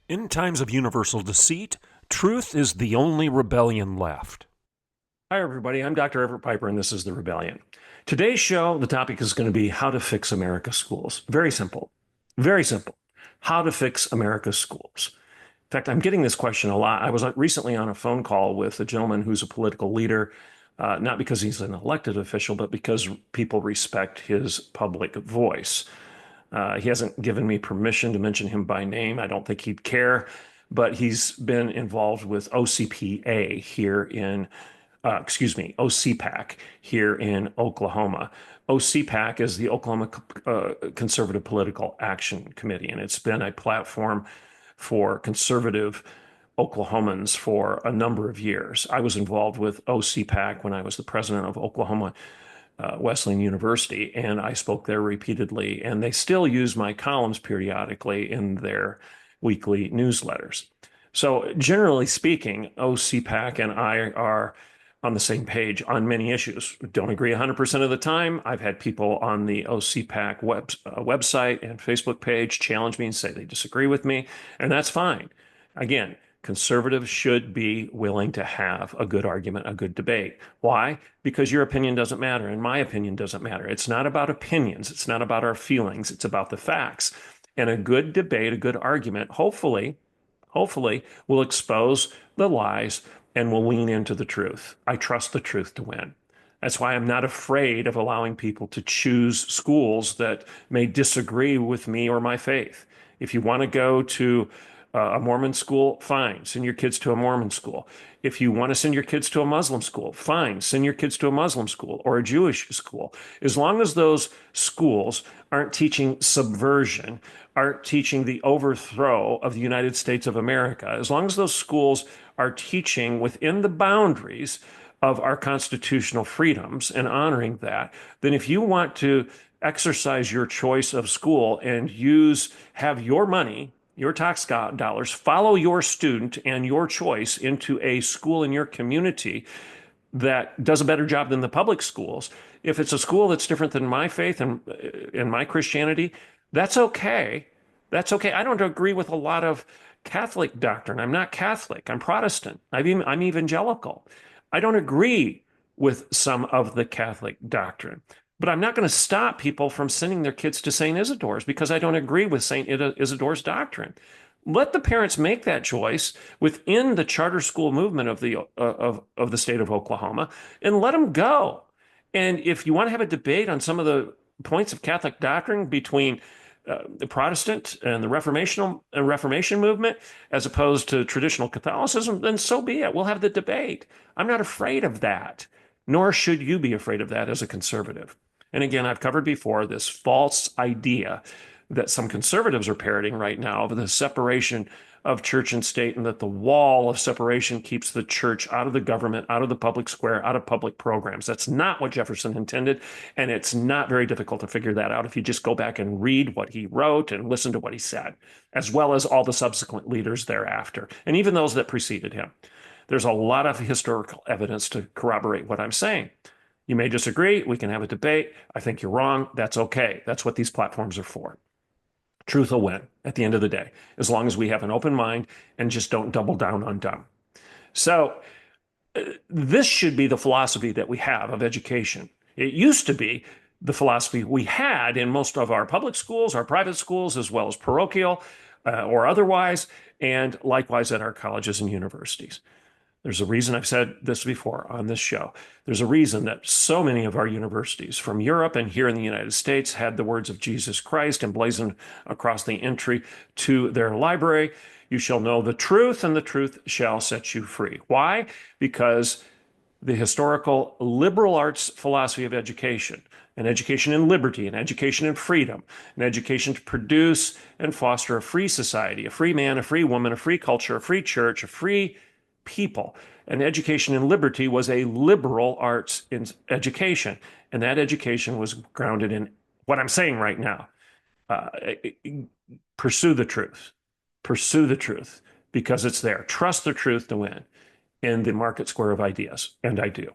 In times of universal deceit, truth is the only rebellion left. Hi, everybody. I'm Dr. Everett Piper, and this is The Rebellion. Today's show, the topic is going to be how to fix America's schools. Very simple. Very simple. How to fix America's schools. In fact, I'm getting this question a lot. I was recently on a phone call with a gentleman who's a political leader, not because he's an elected official, but because people respect his public voice. He hasn't given me permission to mention him by name. I don't think he'd care, but he's been involved with OCPA here in, OCPAC here in Oklahoma. OCPAC is the Oklahoma Conservative Political Action Committee, and it's been a platform for conservative Oklahomans for a number of years. I was involved with OCPAC when I was the president of Oklahoma Wesleyan University, and I spoke there repeatedly, and they still use my columns periodically in their weekly newsletters. So generally speaking, OCPAC and I are on the same page on many issues. Don't agree 100% of the time. I've had people on the OCPAC website and Facebook page challenge me and say they disagree with me, and that's fine. Again, conservatives should be willing to have a good argument, a good debate. Why? Because your opinion doesn't matter and my opinion doesn't matter. It's not about opinions. It's not about our feelings. It's about the facts. And a good debate, a good argument, hopefully will expose the lies and will lean into the truth. I trust the truth to win. That's why I'm not afraid of allowing people to choose schools that may disagree with me or my faith. If you want to go to a Mormon school, fine, send your kids to a Mormon school. If you want to send your kids to a Muslim school, fine, send your kids to a Muslim school or a Jewish school. As long as those schools aren't teaching subversion, aren't teaching the overthrow of the United States of America, as long as those schools are teaching within the boundaries of our constitutional freedoms and honoring that, then if you want to exercise your choice of school and have your money, your tax dollars, follow your student and your choice into a school in your community that does a better job than the public schools. If it's a school that's different than my faith and my Christianity, that's okay. That's okay. I don't agree with a lot of Catholic doctrine. I'm not Catholic. I'm Protestant. I'm evangelical. I don't agree with some of the Catholic doctrine. But I'm not going to stop people from sending their kids to St. Isidore's because I don't agree with St. Isidore's doctrine. Let the parents make that choice within the charter school movement of the state of Oklahoma, and let them go. And if you want to have a debate on some of the points of Catholic doctrine between the Protestant and the Reformation movement, as opposed to traditional Catholicism, then so be it. We'll have the debate. I'm not afraid of that, nor should you be afraid of that as a conservative. And again, I've covered before this false idea that some conservatives are parroting right now of the separation of church and state, and that the wall of separation keeps the church out of the government, out of the public square, out of public programs. That's not what Jefferson intended, and it's not very difficult to figure that out if you just go back and read what he wrote and listen to what he said, as well as all the subsequent leaders thereafter, and even those that preceded him. There's a lot of historical evidence to corroborate what I'm saying. You may disagree. We can have a debate. I think you're wrong. That's okay. That's what these platforms are for. Truth will win at the end of the day, as long as we have an open mind and just don't double down on dumb. So this should be the philosophy that we have of education. It used to be the philosophy we had in most of our public schools, our private schools, as well as parochial or otherwise, and likewise at our colleges and universities. There's a reason I've said this before on this show. There's a reason that so many of our universities from Europe and here in the United States had the words of Jesus Christ emblazoned across the entry to their library. You shall know the truth, and the truth shall set you free. Why? Because the historical liberal arts philosophy of education, an education in liberty, an education in freedom, an education to produce and foster a free society, a free man, a free woman, a free culture, a free church, a free people. An education in liberty was a liberal arts education, and that education was grounded in what I'm saying right now. Pursue the truth. Pursue the truth because it's there. Trust the truth to win in the market square of ideas, and I do.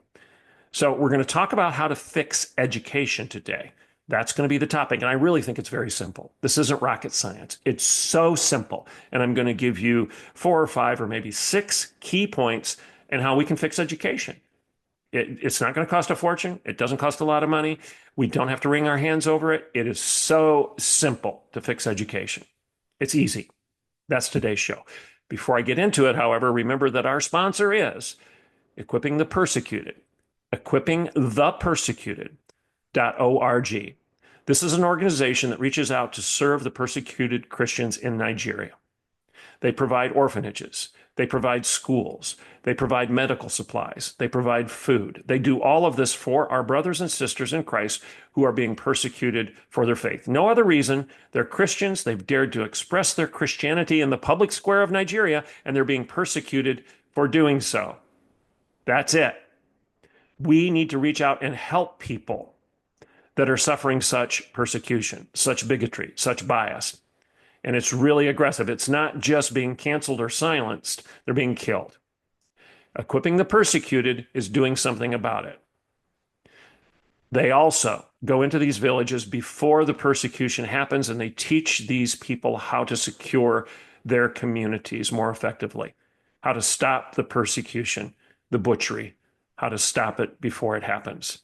So we're going to talk about how to fix education today. That's going to be the topic. And I really think it's very simple. This isn't rocket science. It's so simple. And I'm going to give you 4 or 5 or maybe 6 key points and how we can fix education. It's not going to cost a fortune. It doesn't cost a lot of money. We don't have to wring our hands over it. It is so simple to fix education. It's easy. That's today's show. Before I get into it, however, remember that our sponsor is Equipping the Persecuted. EquippingThePersecuted.org. This is an organization that reaches out to serve the persecuted Christians in Nigeria. They provide orphanages. They provide schools. They provide medical supplies. They provide food. They do all of this for our brothers and sisters in Christ who are being persecuted for their faith. No other reason. They're Christians. They've dared to express their Christianity in the public square of Nigeria, and they're being persecuted for doing so. That's it. We need to reach out and help people that are suffering such persecution, such bigotry, such bias. And it's really aggressive. It's not just being canceled or silenced, they're being killed. Equipping the Persecuted is doing something about it. They also go into these villages before the persecution happens, and they teach these people how to secure their communities more effectively, how to stop the persecution, the butchery, how to stop it before it happens.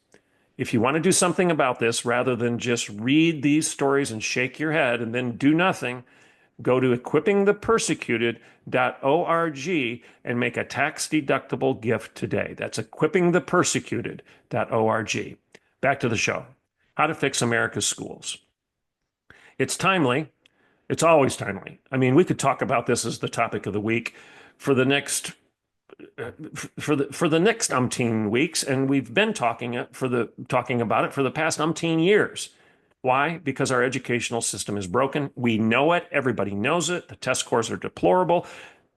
If you want to do something about this, rather than just read these stories and shake your head and then do nothing, go to equippingthepersecuted.org and make a tax-deductible gift today. That's equippingthepersecuted.org. Back to the show. How to fix America's schools. It's timely. It's always timely. I mean, we could talk about this as the topic of the week for the next umpteen weeks, and we've been talking about it for the past umpteen years. Why? Because our educational system is broken. We know it. Everybody knows it. The test scores are deplorable.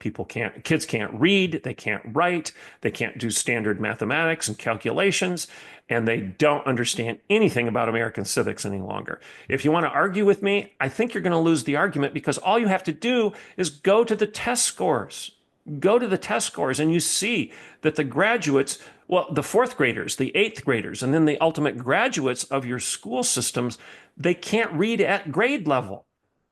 Kids can't read. They can't write. They can't do standard mathematics and calculations, and they don't understand anything about American civics any longer. If you want to argue with me, I think you're going to lose the argument, because all you have to do is go to the test scores. Go to the test scores and you see that the graduates, well, the 4th graders, the 8th graders, and then the ultimate graduates of your school systems, they can't read at grade level.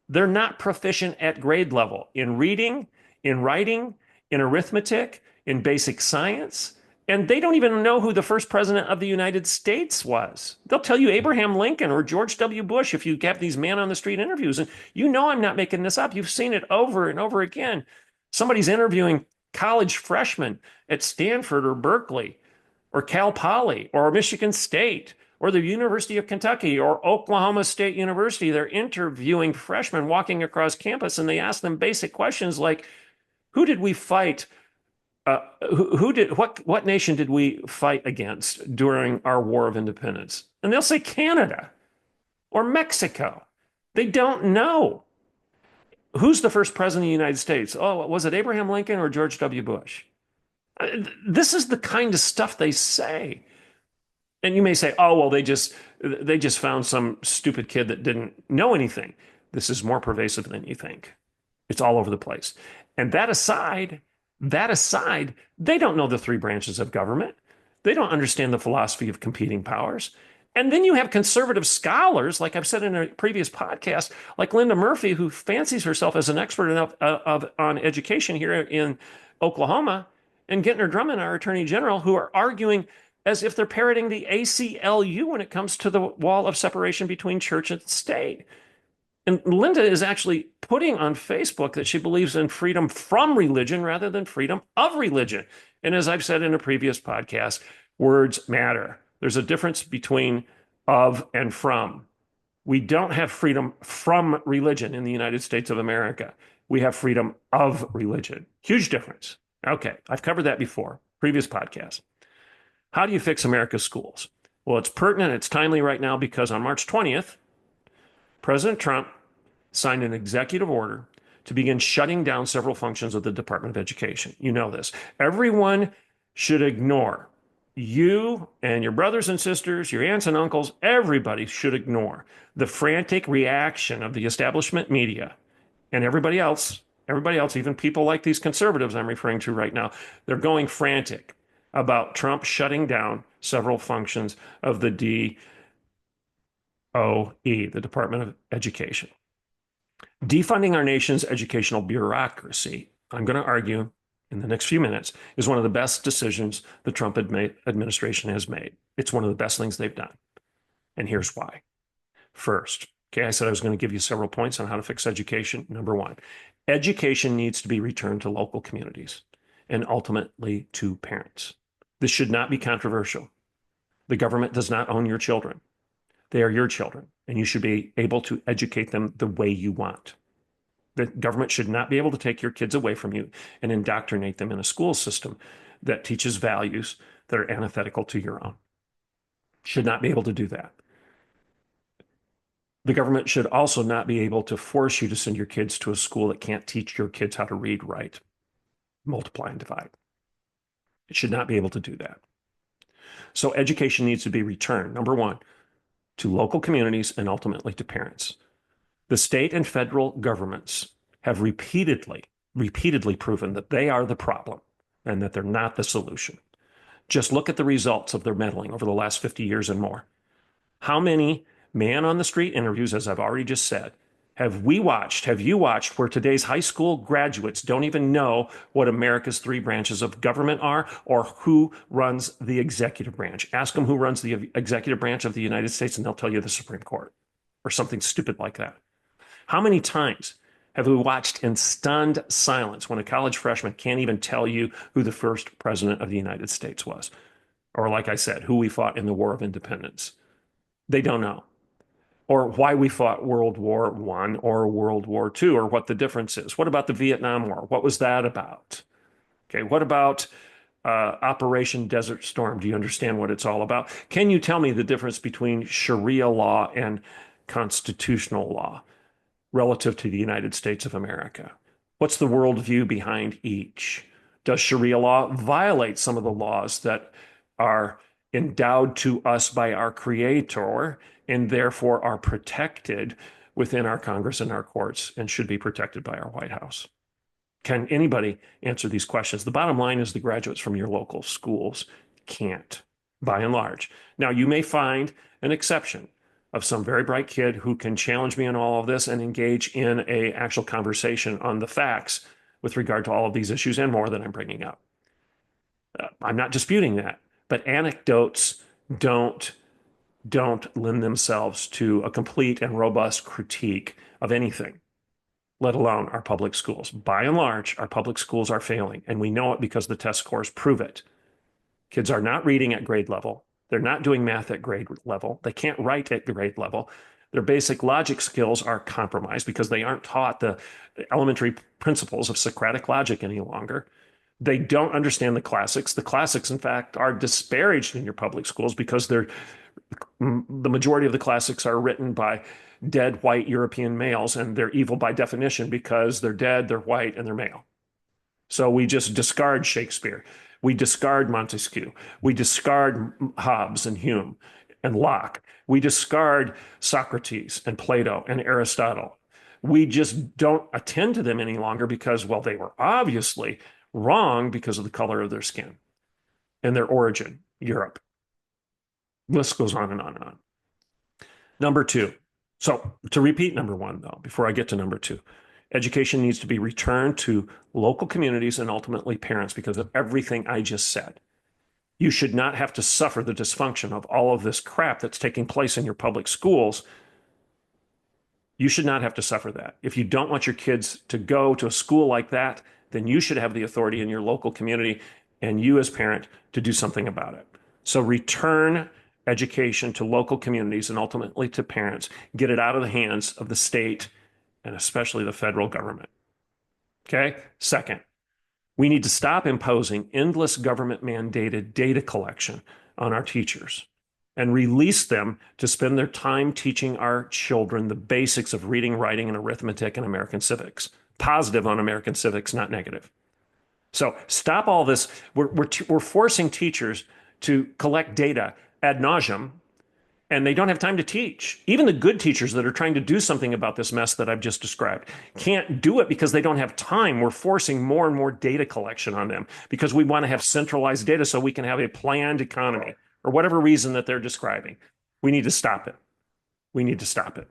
They're not proficient at grade level in reading, in writing, in arithmetic, in basic science. And they don't even know who the first president of the United States was. They'll tell you Abraham Lincoln or George W. Bush if you have these man-on-the-street interviews. And you know I'm not making this up. You've seen it over and over again. Somebody's interviewing college freshmen at Stanford or Berkeley or Cal Poly or Michigan State or the University of Kentucky or Oklahoma State University. They're interviewing freshmen walking across campus, and they ask them basic questions like, who did we fight? What nation did we fight against during our War of Independence? And they'll say Canada or Mexico. They don't know. Who's the first president of the United States? Oh, was it Abraham Lincoln or George W. Bush? This is the kind of stuff they say. And you may say, oh, well, they just found some stupid kid that didn't know anything. This is more pervasive than you think. It's all over the place. And that aside, they don't know the 3 branches of government. They don't understand the philosophy of competing powers. And then you have conservative scholars, like I've said in a previous podcast, like Linda Murphy, who fancies herself as an expert on education here in Oklahoma, and Gentner Drummond, our attorney general, who are arguing as if they're parroting the ACLU when it comes to the wall of separation between church and state. And Linda is actually putting on Facebook that she believes in freedom from religion rather than freedom of religion. And as I've said in a previous podcast, words matter. There's a difference between of and from. We don't have freedom from religion in the United States of America. We have freedom of religion. Huge difference. Okay, I've covered that before, previous podcast. How do you fix America's schools? Well, it's pertinent, it's timely right now, because on March 20th, President Trump signed an executive order to begin shutting down several functions of the Department of Education. You know this. Everyone should ignore. You and your brothers and sisters, your aunts and uncles, everybody should ignore the frantic reaction of the establishment media and everybody else, even people like these conservatives I'm referring to right now. They're going frantic about Trump shutting down several functions of the the Department of Education. Defunding our nation's educational bureaucracy, I'm going to argue in the next few minutes, is one of the best decisions the Trump administration has made. It's one of the best things they've done. And here's why. First, okay, I said I was going to give you several points on how to fix education. Number one, education needs to be returned to local communities and ultimately to parents. This should not be controversial. The government does not own your children. They are your children, and you should be able to educate them the way you want. The government should not be able to take your kids away from you and indoctrinate them in a school system that teaches values that are antithetical to your own. Should not be able to do that. The government should also not be able to force you to send your kids to a school that can't teach your kids how to read, write, multiply, and divide. It should not be able to do that. So education needs to be returned, number one, to local communities and ultimately to parents. The state and federal governments have repeatedly proven that they are the problem and that they're not the solution. Just look at the results of their meddling over the last 50 years and more. How many man on the street interviews, as I've already just said, have you watched where today's high school graduates don't even know what America's three branches of government are or who runs the executive branch? Ask them who runs the executive branch of the United States and they'll tell you the Supreme Court or something stupid like that. How many times have we watched in stunned silence when a college freshman can't even tell you who the first president of the United States was? Or like I said, who we fought in the War of Independence. They don't know. Or why we fought World War I or World War II, or what the difference is. What about the Vietnam War? What was that about? Okay, what about Operation Desert Storm? Do you understand what it's all about? Can you tell me the difference between Sharia law and constitutional law relative to the United States of America? What's the worldview behind each? Does Sharia law violate some of the laws that are endowed to us by our Creator and therefore are protected within our Congress and our courts and should be protected by our White House? Can anybody answer these questions? The bottom line is the graduates from your local schools can't, by and large. Now, you may find an exception of some very bright kid who can challenge me on all of this and engage in an actual conversation on the facts with regard to all of these issues and more that I'm bringing up. I'm not disputing that, but anecdotes don't lend themselves to a complete and robust critique of anything, let alone our public schools. By and large, our public schools are failing, and we know it because the test scores prove it. Kids are not reading at grade level. They're not doing math at grade level. They can't write at grade level. Their basic logic skills are compromised because they aren't taught the elementary principles of Socratic logic any longer. They don't understand the classics. The classics, in fact, are disparaged in your public schools because the majority of the classics are written by dead white European males, and they're evil by definition because they're dead, they're white, and they're male. So we just discard Shakespeare. We discard Montesquieu. We discard Hobbes and Hume and Locke. We discard Socrates and Plato and Aristotle. We just don't attend to them any longer because, well, they were obviously wrong because of the color of their skin and their origin, Europe. List goes on and on and on. Number two. So to repeat number one, though, before I get to number two, education needs to be returned to local communities and ultimately parents because of everything I just said. You should not have to suffer the dysfunction of all of this crap that's taking place in your public schools. You should not have to suffer that. If you don't want your kids to go to a school like that, then you should have the authority in your local community and you as parent to do something about it. So return education to local communities and ultimately to parents. Get it out of the hands of the state and especially the federal government. Okay? Second, we need to stop imposing endless government mandated data collection on our teachers and release them to spend their time teaching our children the basics of reading, writing, and arithmetic and American civics. Positive on American civics, not negative. So stop all this. We're forcing teachers to collect data ad nauseum, and they don't have time to teach. Even the good teachers that are trying to do something about this mess that I've just described can't do it because they don't have time. We're forcing more and more data collection on them because we want to have centralized data so we can have a planned economy or whatever reason that they're describing. We need to stop it. We need to stop it.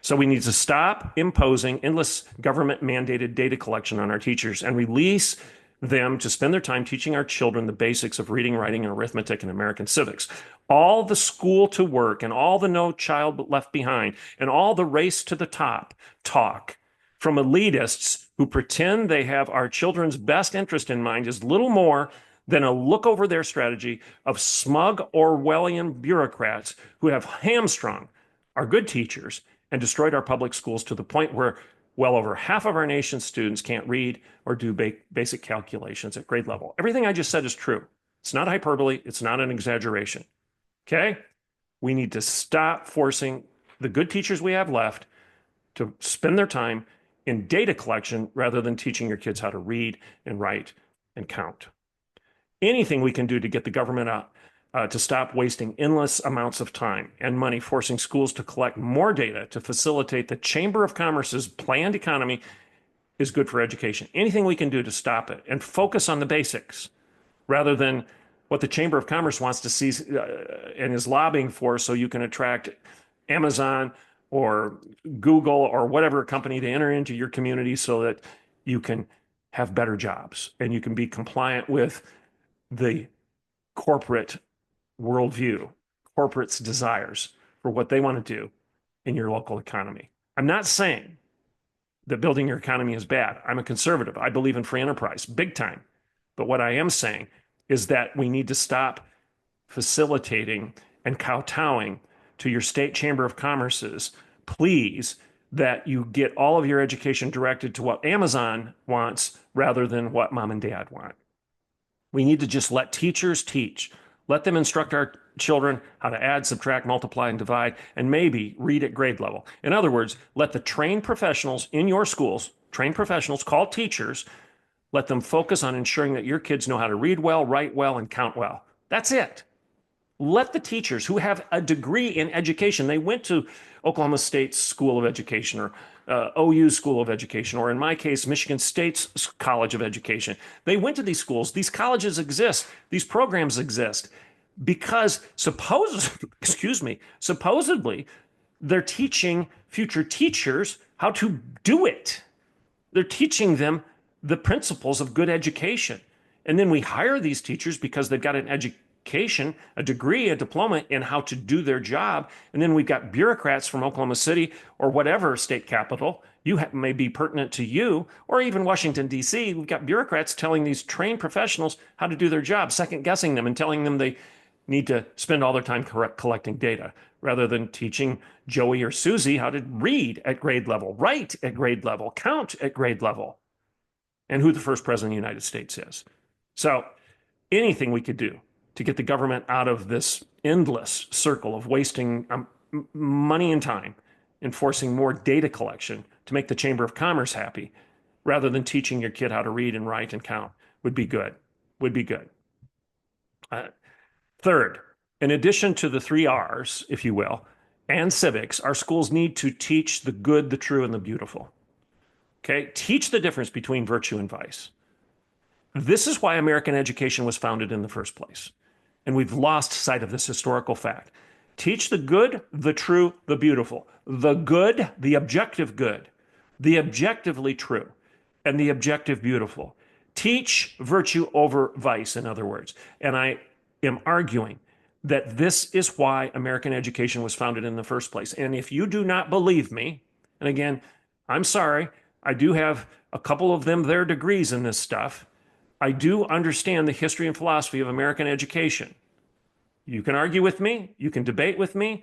So we need to stop imposing endless government mandated data collection on our teachers and release them to spend their time teaching our children the basics of reading, writing, and arithmetic and American civics. All the school to work and all the no child left behind and all the race to the top talk from elitists who pretend they have our children's best interest in mind is little more than a look over their strategy of smug Orwellian bureaucrats who have hamstrung our good teachers and destroyed our public schools to the point where well over half of our nation's students can't read or do basic calculations at grade level. Everything I just said is true. It's not hyperbole. It's not an exaggeration. Okay? We need to stop forcing the good teachers we have left to spend their time in data collection rather than teaching your kids how to read and write and count. Anything we can do to get the government out to stop wasting endless amounts of time and money forcing schools to collect more data to facilitate the Chamber of Commerce's planned economy is good for education. Anything we can do to stop it and focus on the basics rather than what the Chamber of Commerce wants to see and is lobbying for so you can attract Amazon or Google or whatever company to enter into your community so that you can have better jobs and you can be compliant with the corporate worldview, corporate's desires for what they want to do in your local economy. I'm not saying that building your economy is bad. I'm a conservative. I believe in free enterprise, big time. But what I am saying is that we need to stop facilitating and kowtowing to your state chamber of commerce's pleas that you get all of your education directed to what Amazon wants rather than what mom and dad want. We need to just let teachers teach. Let them instruct our children how to add, subtract, multiply, and divide, and maybe read at grade level. In other words, let the trained professionals in your schools, trained professionals called teachers, let them focus on ensuring that your kids know how to read well, write well, and count well. That's it. Let the teachers who have a degree in education, they went to Oklahoma State's School of Education or OU School of Education, or in my case, Michigan State's College of Education. They went to these schools. These colleges exist. These programs exist because supposedly, they're teaching future teachers how to do it. They're teaching them the principles of good education. And then we hire these teachers because they've got an education, a degree, a diploma in how to do their job. And then we've got bureaucrats from Oklahoma City or whatever state capital may be pertinent to you, or even Washington, D.C. We've got bureaucrats telling these trained professionals how to do their job, second guessing them and telling them they need to spend all their time collecting data rather than teaching Joey or Susie how to read at grade level, write at grade level, count at grade level, and who the first president of the United States is. So anything we could do to get the government out of this endless circle of wasting money and time and forcing more data collection to make the Chamber of Commerce happy rather than teaching your kid how to read and write and count would be good, Third, in addition to the 3 R's, if you will, and civics, our schools need to teach the good, the true, and the beautiful. Okay? Teach the difference between virtue and vice. This is why American education was founded in the first place. And we've lost sight of this historical fact. Teach the good, the true, the beautiful. The good, the objective good, the objectively true, and the objective beautiful. Teach virtue over vice, in other words. And I am arguing that this is why American education was founded in the first place. And if you do not believe me, and again, I'm sorry, I do have a couple of their degrees in this stuff. I do understand the history and philosophy of American education. You can argue with me, you can debate with me,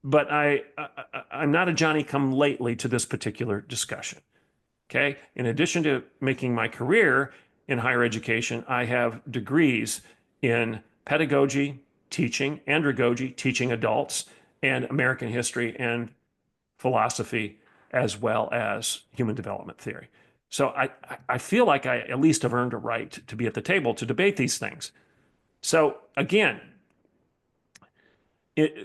but I'm not a Johnny-come-lately to this particular discussion. Okay? In addition to making my career in higher education, I have degrees in pedagogy, teaching, andragogy, teaching adults, and American history and philosophy, as well as human development theory. So I feel like I at least have earned a right to be at the table to debate these things. So again,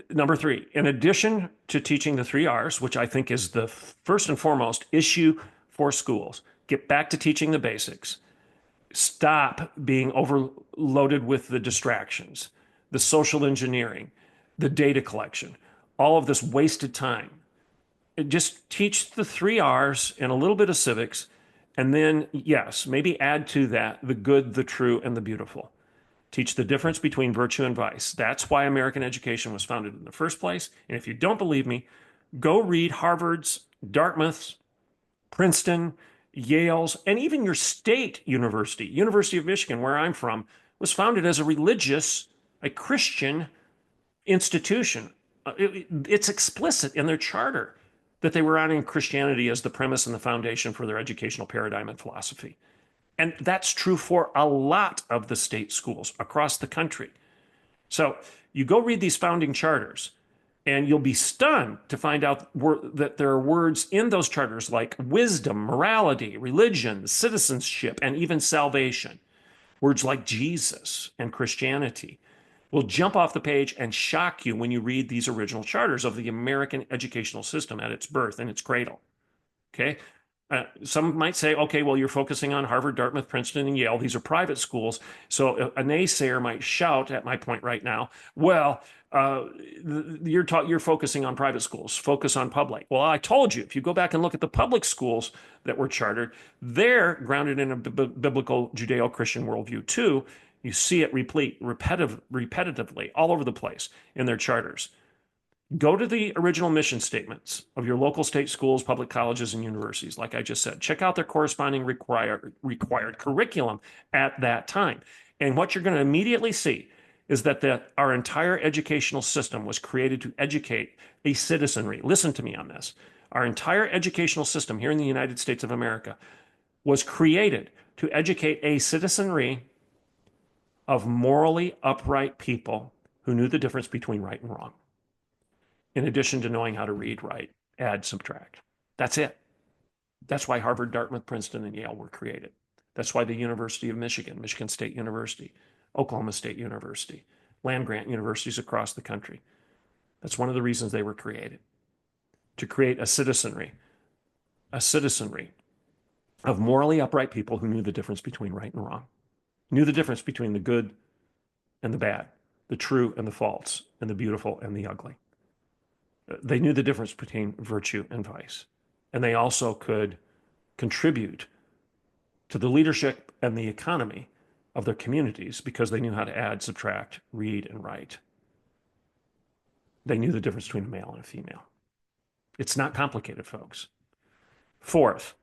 number 3, in addition to teaching the 3 R's, which I think is the first and foremost issue for schools, get back to teaching the basics. Stop being overloaded with the distractions, the social engineering, the data collection. all of this wasted time. Just teach the three R's and a little bit of civics. And then, yes, maybe add to that the good, the true, and the beautiful. Teach the difference between virtue and vice. That's why American education was founded in the first place. And if you don't believe me, go read Harvard's, Dartmouth's, Princeton, Yale's, and even your state university, University of Michigan, where I'm from, was founded as a religious, a Christian institution. It's explicit in their charter that they were honoring Christianity as the premise and the foundation for their educational paradigm and philosophy. And that's true for a lot of the state schools across the country. So you go read these founding charters, and you'll be stunned to find out that there are words in those charters like wisdom, morality, religion, citizenship, and even salvation. Words like Jesus and Christianity will jump off the page and shock you when you read these original charters of the American educational system at its birth and its cradle. Okay. Some might say, okay, well, you're focusing on Harvard, Dartmouth, Princeton, and Yale. These are private schools. So a naysayer might shout at my point right now, well, you're focusing on private schools. Focus on public. Well, I told you, if you go back and look at the public schools that were chartered, they're grounded in a biblical Judeo-Christian worldview too. You see it repetitively all over the place in their charters. Go to the original mission statements of your local state schools, public colleges, and universities, like I just said. Check out their corresponding required curriculum at that time. And what you're going to immediately see is that our entire educational system was created to educate a citizenry. Listen to me on this. Our entire educational system here in the United States of America was created to educate a citizenry of morally upright people who knew the difference between right and wrong, in addition to knowing how to read, write, add, subtract. That's it. That's why Harvard, Dartmouth, Princeton, and Yale were created. That's why the University of Michigan, Michigan State University, Oklahoma State University, land-grant universities across the country. That's one of the reasons they were created, to create a citizenry of morally upright people who knew the difference between right and wrong, knew the difference between the good and the bad, the true and the false, and the beautiful and the ugly. They knew the difference between virtue and vice. And they also could contribute to the leadership and the economy of their communities because they knew how to add, subtract, read, and write. They knew the difference between a male and a female. It's not complicated, folks. Fourth,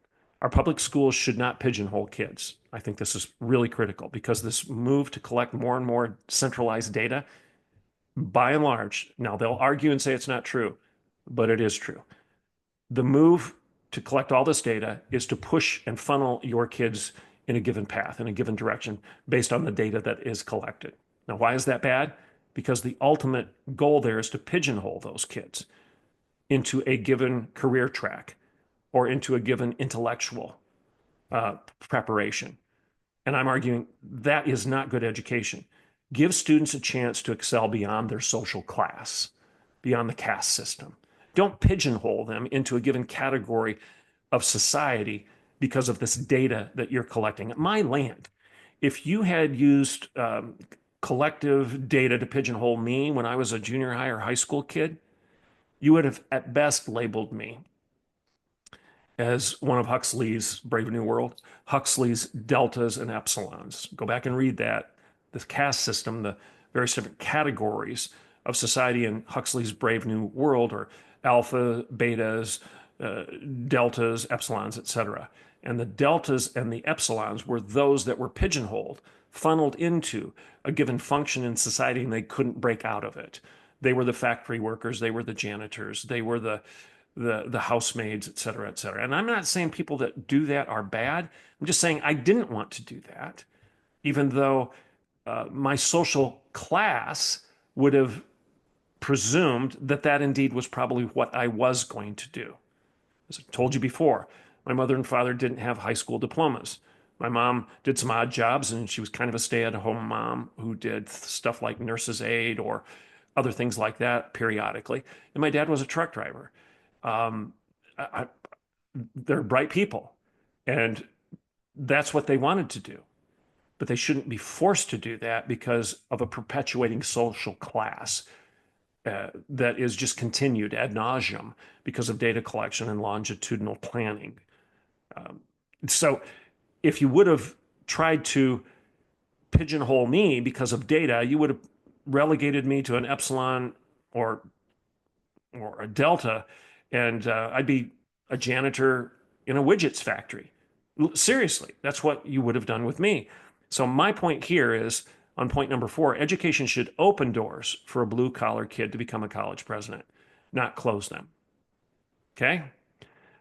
our public schools should not pigeonhole kids. I think this is really critical because this move to collect more and more centralized data, by and large, now they'll argue and say it's not true, but it is true. The move to collect all this data is to push and funnel your kids in a given path, in a given direction, based on the data that is collected. Now, why is that bad? Because the ultimate goal there is to pigeonhole those kids into a given career track or into a given intellectual preparation. And I'm arguing that is not good education. Give students a chance to excel beyond their social class, beyond the caste system. Don't pigeonhole them into a given category of society because of this data that you're collecting. My land, if you had used collective data to pigeonhole me when I was a junior high or high school kid, you would have at best labeled me as one of Huxley's Brave New World, Huxley's deltas and epsilons. Go back and read that. The caste system, the various different categories of society in Huxley's Brave New World are alpha, betas, deltas, epsilons, etc. And the deltas and the epsilons were those that were pigeonholed, funneled into a given function in society, and they couldn't break out of it. They were the factory workers, they were the janitors, they were the housemaids, et cetera, et cetera. And I'm not saying people that do that are bad. I'm just saying I didn't want to do that, even though my social class would have presumed that that indeed was probably what I was going to do. As I told you before, my mother and father didn't have high school diplomas. My mom did some odd jobs, and she was kind of a stay-at-home mom who did stuff like nurse's aide or other things like that periodically. And my dad was a truck driver. They're bright people, and that's what they wanted to do. But they shouldn't be forced to do that because of a perpetuating social class. that is just continued ad nauseum because of data collection and longitudinal planning. So if you would have tried to pigeonhole me because of data, you would have relegated me to an epsilon or a delta, and I'd be a janitor in a widgets factory. Seriously, that's what you would have done with me. So my point here is, on point number 4, education should open doors for a blue-collar kid to become a college president, not close them. Okay?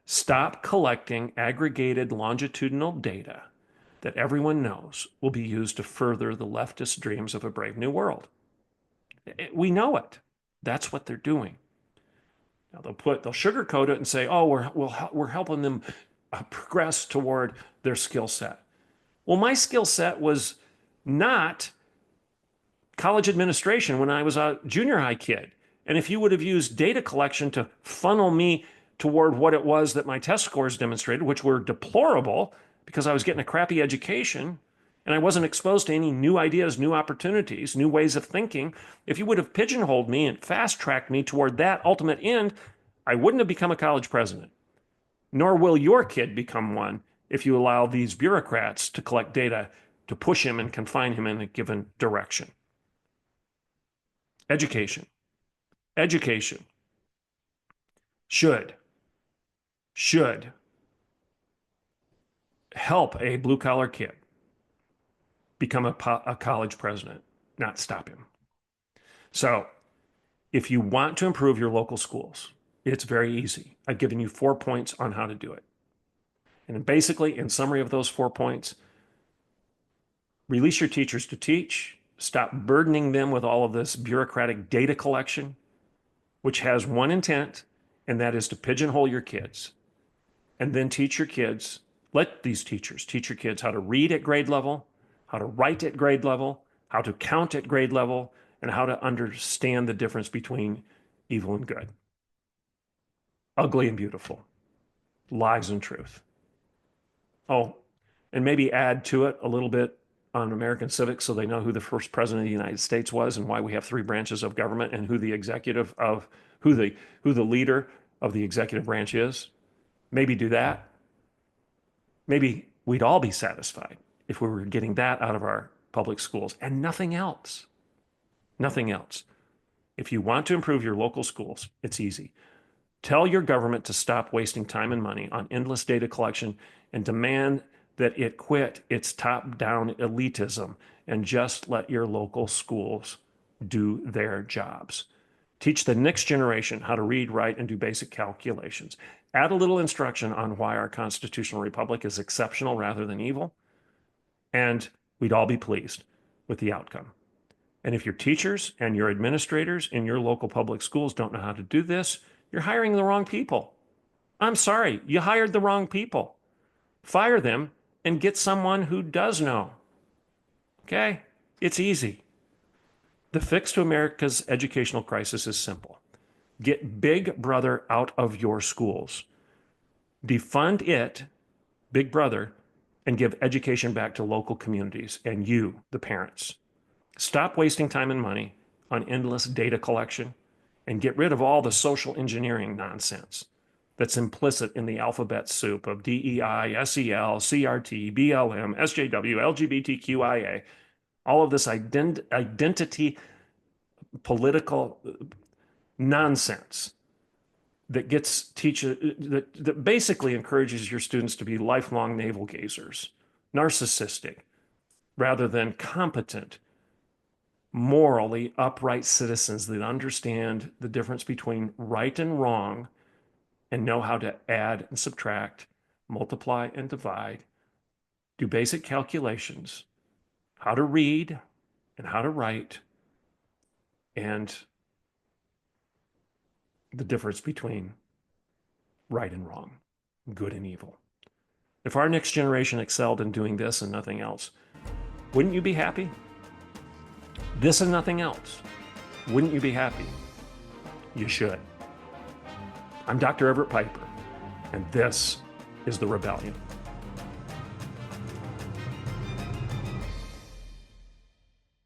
Stop collecting aggregated longitudinal data that everyone knows will be used to further the leftist dreams of a brave new world. We know it. That's what they're doing. Now they'll sugarcoat it and say, "Oh, we're helping them progress toward their skill set." Well, my skill set was not college administration when I was a junior high kid. And if you would have used data collection to funnel me toward what it was that my test scores demonstrated, which were deplorable because I was getting a crappy education and I wasn't exposed to any new ideas, new opportunities, new ways of thinking, if you would have pigeonholed me and fast-tracked me toward that ultimate end, I wouldn't have become a college president. Nor will your kid become one if you allow these bureaucrats to collect data to push him and confine him in a given direction. Education. Education should help a blue-collar kid become a college president, not stop him. So if you want to improve your local schools, it's very easy. I've given you 4 points on how to do it. And basically, in summary of those 4 points, release your teachers to teach, stop burdening them with all of this bureaucratic data collection, which has one intent, and that is to pigeonhole your kids. And then teach your kids, let these teachers teach your kids how to read at grade level, how to write at grade level, how to count at grade level, and how to understand the difference between evil and good, ugly and beautiful, lies and truth. Oh, and maybe add to it a little bit on American civics so they know who the first president of the United States was and why we have 3 branches of government and who the leader of the executive branch is. Maybe do that. Maybe we'd all be satisfied if we were getting that out of our public schools and nothing else. Nothing else. If you want to improve your local schools, it's easy. Tell your government to stop wasting time and money on endless data collection and demand that it quit its top-down elitism and just let your local schools do their jobs. Teach the next generation how to read, write, and do basic calculations. Add a little instruction on why our constitutional republic is exceptional rather than evil, and we'd all be pleased with the outcome. And if your teachers and your administrators in your local public schools don't know how to do this, you're hiring the wrong people. I'm sorry, you hired the wrong people. Fire them and get someone who does know. Okay? It's easy. The fix to America's educational crisis is simple. Get Big Brother out of your schools. Defund it, Big Brother, and give education back to local communities and you, the parents. Stop wasting time and money on endless data collection and get rid of all the social engineering nonsense that's implicit in the alphabet soup of DEI, SEL, CRT, BLM, SJW, LGBTQIA, all of this identity political nonsense that that basically encourages your students to be lifelong navel gazers, narcissistic, rather than competent, morally upright citizens that understand the difference between right and wrong and know how to add and subtract, multiply and divide, do basic calculations, how to read and how to write, and the difference between right and wrong, good and evil. If our next generation excelled in doing this and nothing else, wouldn't you be happy? This and nothing else. Wouldn't you be happy? You should. I'm Dr. Everett Piper, and this is The Rebellion.